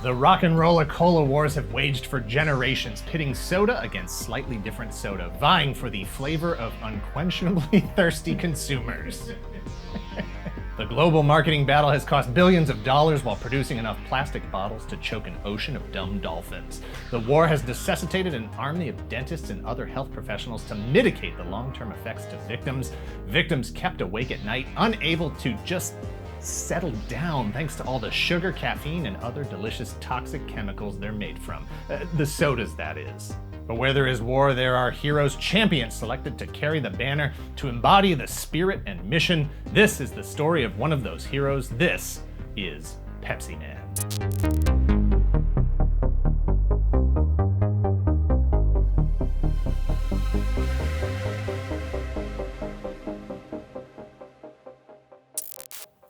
The rock and roller cola wars have waged for generations, pitting soda against slightly different soda, vying for the flavor of unquenchably thirsty consumers. The global marketing battle has cost billions of dollars while producing enough plastic bottles to choke an ocean of dumb dolphins. The war has necessitated an army of dentists and other health professionals to mitigate the long-term effects to victims. Victims kept awake at night, unable to just settle down thanks to all the sugar, caffeine, and other delicious toxic chemicals they're made from. The sodas, that is. But where there is war, there are heroes, champions selected to carry the banner, to embody the spirit and mission. This is the story of one of those heroes. This is Pepsi Man.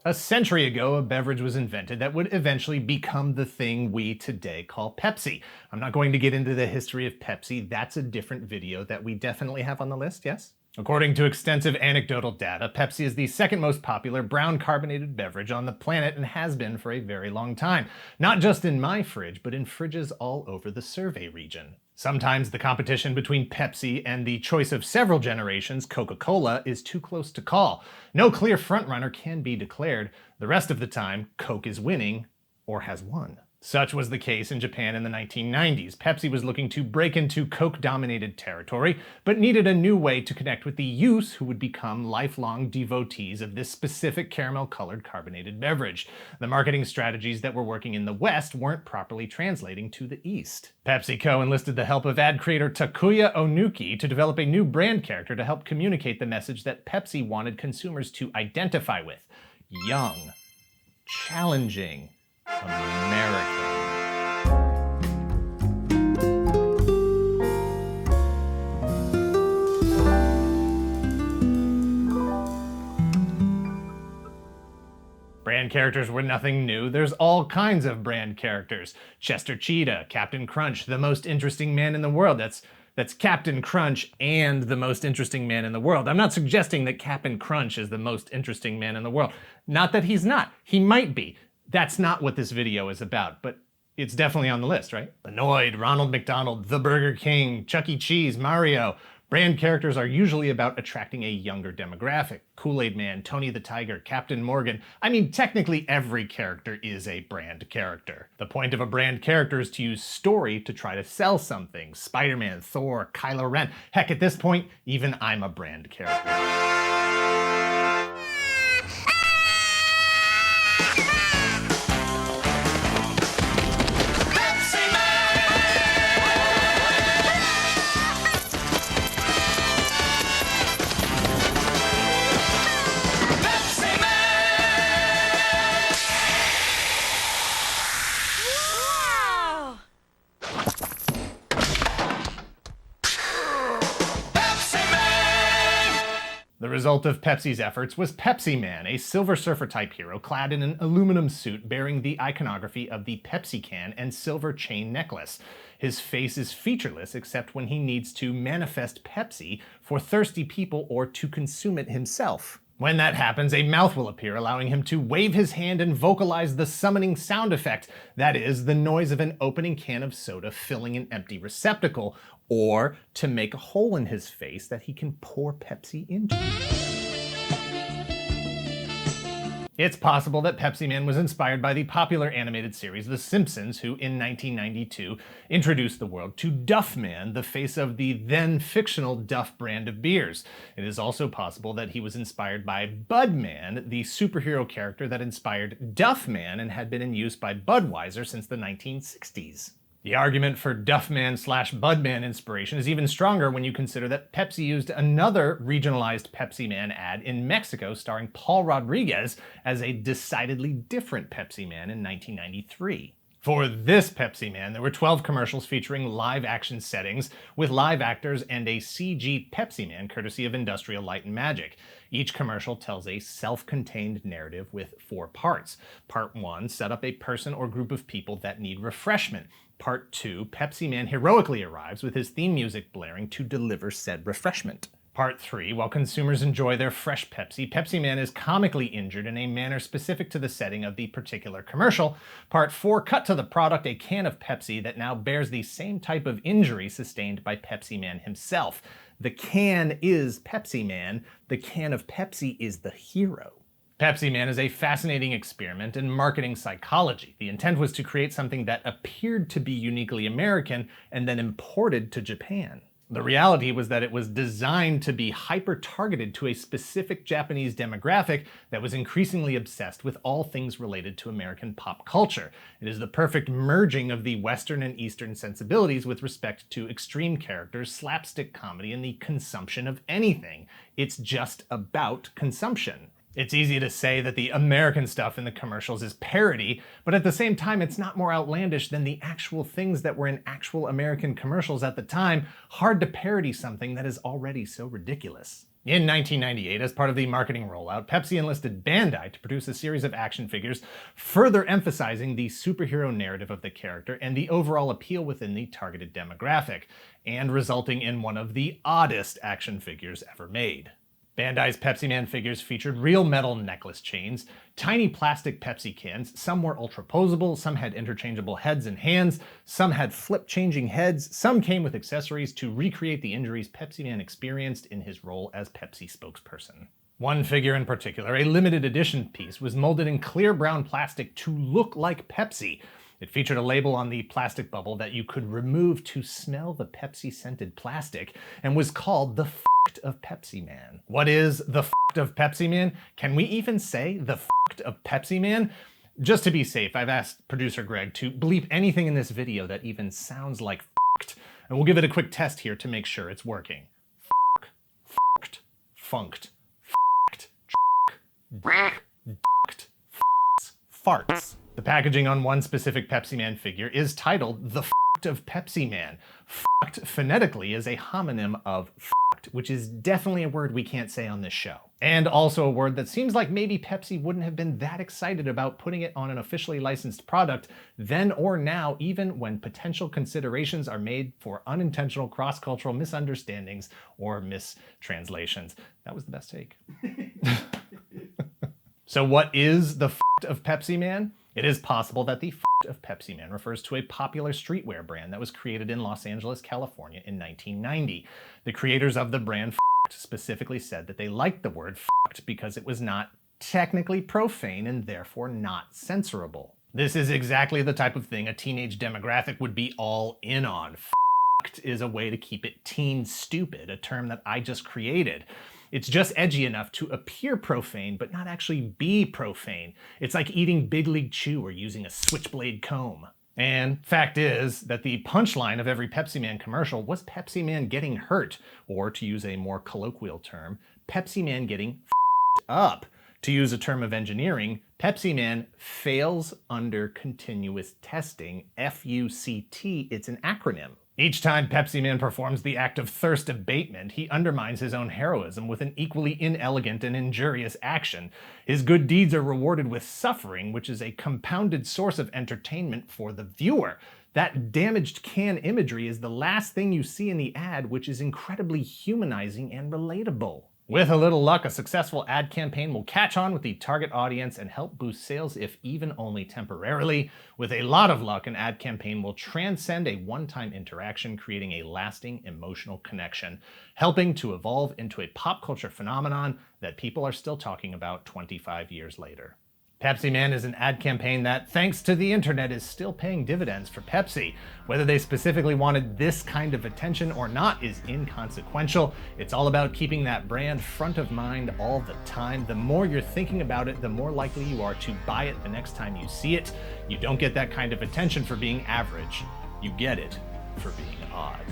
A century ago, a beverage was invented that would eventually become the thing we today call Pepsi. I'm not going to get into the history of Pepsi. That's a different video that we definitely have on the list, yes? According to extensive anecdotal data, Pepsi is the second most popular brown carbonated beverage on the planet and has been for a very long time. Not just in my fridge, but in fridges all over the survey region. Sometimes the competition between Pepsi and the choice of several generations, Coca-Cola, is too close to call. No clear frontrunner can be declared. The rest of the time, Coke is winning or has won. Such was the case in Japan in the 1990s. Pepsi was looking to break into Coke-dominated territory, but needed a new way to connect with the youth who would become lifelong devotees of this specific caramel-colored carbonated beverage. The marketing strategies that were working in the West weren't properly translating to the East. PepsiCo enlisted the help of ad creator Takuya Onuki to develop a new brand character to help communicate the message that Pepsi wanted consumers to identify with: young, challenging, American. Brand characters were nothing new. There's all kinds of brand characters. Chester Cheetah, Captain Crunch, the most interesting man in the world. That's Captain Crunch and the most interesting man in the world. I'm not suggesting that Captain Crunch is the most interesting man in the world. Not that he's not. He might be. That's not what this video is about, but it's definitely on the list, right? Annoyed, Ronald McDonald, the Burger King, Chuck E. Cheese, Mario. Brand characters are usually about attracting a younger demographic. Kool-Aid Man, Tony the Tiger, Captain Morgan. I mean, technically every character is a brand character. The point of a brand character is to use story to try to sell something. Spider-Man, Thor, Kylo Ren. Heck, at this point, even I'm a brand character. The result of Pepsi's efforts was Pepsi Man, a Silver Surfer-type hero clad in an aluminum suit bearing the iconography of the Pepsi can and silver chain necklace. His face is featureless except when he needs to manifest Pepsi for thirsty people or to consume it himself. When that happens, a mouth will appear, allowing him to wave his hand and vocalize the summoning sound effect. That is, the noise of an opening can of soda filling an empty receptacle, or to make a hole in his face that he can pour Pepsi into. It's possible that Pepsi Man was inspired by the popular animated series The Simpsons, who in 1992 introduced the world to Duff Man, the face of the then fictional Duff brand of beers. It is also possible that he was inspired by Bud Man, the superhero character that inspired Duff Man and had been in use by Budweiser since the 1960s. The argument for Duffman/Budman inspiration is even stronger when you consider that Pepsi used another regionalized Pepsi Man ad in Mexico starring Paul Rodriguez as a decidedly different Pepsi Man in 1993. For this Pepsi Man, there were 12 commercials featuring live-action settings with live actors and a CG Pepsi Man courtesy of Industrial Light and Magic. Each commercial tells a self-contained narrative with 4 parts. Part 1, set up a person or group of people that need refreshment. Part 2, Pepsi Man heroically arrives with his theme music blaring to deliver said refreshment. Part 3, while consumers enjoy their fresh Pepsi, Pepsi Man is comically injured in a manner specific to the setting of the particular commercial. Part 4, cut to the product, a can of Pepsi that now bears the same type of injury sustained by Pepsi Man himself. The can is Pepsi Man, the can of Pepsi is the hero. Pepsi Man is a fascinating experiment in marketing psychology. The intent was to create something that appeared to be uniquely American and then imported to Japan. The reality was that it was designed to be hyper-targeted to a specific Japanese demographic that was increasingly obsessed with all things related to American pop culture. It is the perfect merging of the Western and Eastern sensibilities with respect to extreme characters, slapstick comedy, and the consumption of anything. It's just about consumption. It's easy to say that the American stuff in the commercials is parody, but at the same time, it's not more outlandish than the actual things that were in actual American commercials at the time. Hard to parody something that is already so ridiculous. In 1998, as part of the marketing rollout, Pepsi enlisted Bandai to produce a series of action figures, further emphasizing the superhero narrative of the character and the overall appeal within the targeted demographic, and resulting in one of the oddest action figures ever made. Bandai's Pepsi Man figures featured real metal necklace chains, tiny plastic Pepsi cans. Some were ultra-posable, some had interchangeable heads and hands, some had flip-changing heads, some came with accessories to recreate the injuries Pepsi Man experienced in his role as Pepsi spokesperson. One figure in particular, a limited edition piece, was molded in clear brown plastic to look like Pepsi. It featured a label on the plastic bubble that you could remove to smell the Pepsi-scented plastic, and was called the Fuct of Pepsiman. What is the Fuct of Pepsiman? Can we even say the Fuct of Pepsiman? Just to be safe, I've asked producer Greg to bleep anything in this video that even sounds like fucked, and we'll give it a quick test here to make sure it's working. Fuck, fucked, funked, fucked, ducked, farts. The packaging on one specific Pepsi Man figure is titled the Fuct of Pepsi Man. Fuct phonetically is a homonym of fucked, which is definitely a word we can't say on this show. And also a word that seems like maybe Pepsi wouldn't have been that excited about putting it on an officially licensed product then or now, even when potential considerations are made for unintentional cross-cultural misunderstandings or mistranslations. That was the best take. So what is the Fuct of Pepsi Man? It is possible that the Fuct of Pepsi Man refers to a popular streetwear brand that was created in Los Angeles, California in 1990. The creators of the brand Fuct specifically said that they liked the word fucked because it was not technically profane and therefore not censorable. This is exactly the type of thing a teenage demographic would be all in on. Fucked is a way to keep it teen stupid, a term that I just created. It's just edgy enough to appear profane, but not actually be profane. It's like eating Big League Chew or using a switchblade comb. And fact is that the punchline of every Pepsi Man commercial was Pepsi Man getting hurt, or to use a more colloquial term, Pepsi Man getting f***ed up. To use a term of engineering, Pepsi Man fails under continuous testing. FUCT, it's an acronym. Each time Pepsi Man performs the act of thirst abatement, he undermines his own heroism with an equally inelegant and injurious action. His good deeds are rewarded with suffering, which is a compounded source of entertainment for the viewer. That damaged can imagery is the last thing you see in the ad, which is incredibly humanizing and relatable. With a little luck, a successful ad campaign will catch on with the target audience and help boost sales, if even only temporarily. With a lot of luck, an ad campaign will transcend a one-time interaction, creating a lasting emotional connection, helping to evolve into a pop culture phenomenon that people are still talking about 25 years later. Pepsi Man is an ad campaign that, thanks to the internet, is still paying dividends for Pepsi. Whether they specifically wanted this kind of attention or not is inconsequential. It's all about keeping that brand front of mind all the time. The more you're thinking about it, the more likely you are to buy it the next time you see it. You don't get that kind of attention for being average. You get it for being odd.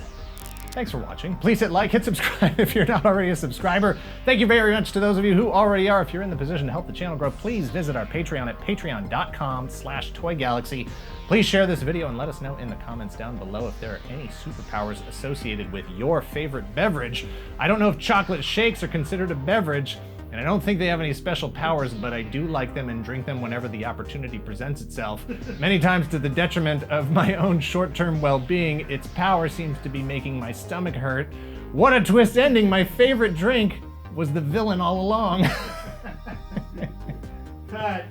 Thanks for watching. Please hit like, hit subscribe if you're not already a subscriber. Thank you very much to those of you who already are. If you're in the position to help the channel grow, please visit our Patreon at patreon.com/toygalaxy. Please share this video and let us know in the comments down below if there are any superpowers associated with your favorite beverage. I don't know if chocolate shakes are considered a beverage, and I don't think they have any special powers, but I do like them and drink them whenever the opportunity presents itself. Many times to the detriment of my own short-term well-being. Its power seems to be making my stomach hurt, What a twist ending. My favorite drink was the villain all along. Cut.